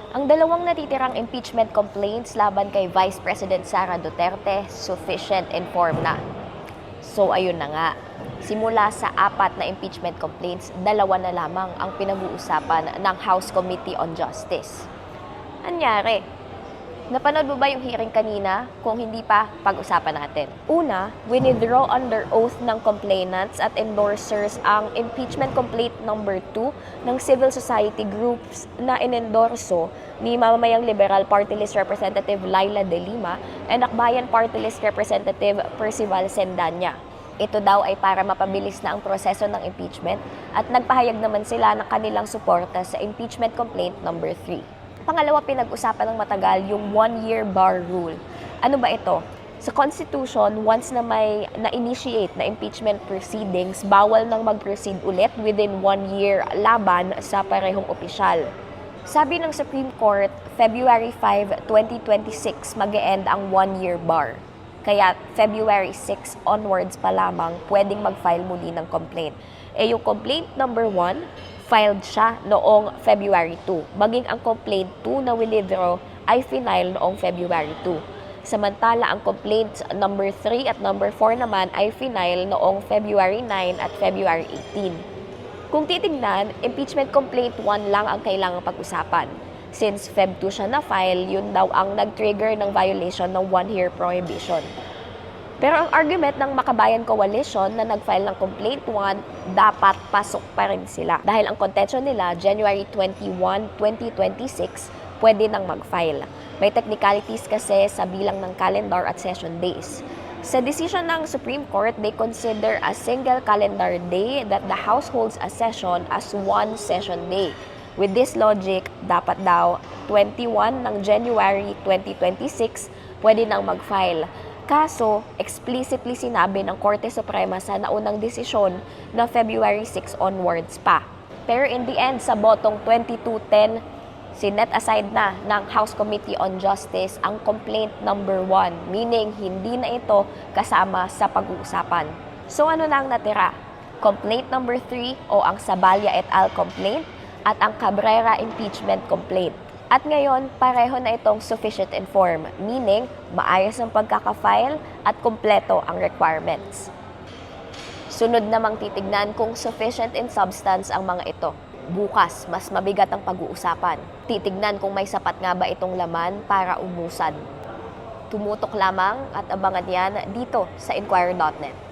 Ang dalawang natitirang impeachment complaints laban kay Vice President Sara Duterte sufficient in form na. So ayun na nga, simula sa 4 na impeachment complaints, 2 na lamang ang pinag-uusapan ng House Committee on Justice. Anyari? Napanood mo ba yung hearing kanina? Kung hindi pa, pag-usapan natin. Una, withdraw under oath ng complainants at endorsers ang impeachment complaint number 2 ng civil society groups na inendorso ni mamamayang Liberal Party List Representative Laila De Lima and Akbayan Party List Representative Percival Sendanya. Ito daw ay para mapabilis na ang proseso ng impeachment at nagpahayag naman sila ng kanilang suporta sa impeachment complaint number 3. Pangalawa, pinag-usapan ng matagal yung 1-year bar rule. Ano ba ito? Sa Constitution, once na may na-initiate na impeachment proceedings, bawal nang mag-proceed ulit within 1 year laban sa parehong opisyal. Sabi ng Supreme Court, February 5, 2026 mag-e-end ang 1-year bar. Kaya February 6 onwards pa lamang pwedeng mag-file muli ng complaint. Yung complaint number 1, filed siya noong February 2. Maging ang complaint 2 na withdraw ay final noong February 2. Samantala, ang complaints number 3 at number 4 naman ay final noong February 9 at February 18. Kung titignan, impeachment complaint 1 lang ang kailangang pag-usapan. Since Feb 2 siya na-file, yun daw ang nag-trigger ng violation ng 1-year prohibition. Pero ang argument ng Makabayan Coalition na nag-file ng complaint 1, dapat pasok pa rin sila. Dahil ang contention nila, January 21, 2026, pwede nang mag-file. May technicalities kasi sa bilang ng calendar at session days. Sa decision ng Supreme Court, they consider a single calendar day that the House holds a session as one session day. With this logic, dapat daw 21 ng January 2026, pwede nang mag-file. Kaso, explicitly sinabi ng Korte Suprema sa naunang desisyon na February 6 onwards pa. Pero in the end, sa botong 22-10, sinet aside na ng House Committee on Justice ang complaint number 1, meaning hindi na ito kasama sa pag-uusapan. So ano na ang natira? Complaint number 3 o ang Saballa et al. Complaint at ang Cabrera impeachment complaint. At ngayon, pareho na itong sufficient in form, meaning maayos ang pagkaka-file at kumpleto ang requirements. Sunod namang titignan kung sufficient in substance ang mga ito. Bukas, mas mabigat ang pag-uusapan. Titignan kung may sapat nga ba itong laman para umusad. Tumutok lamang at abangan yan dito sa Inquirer.net.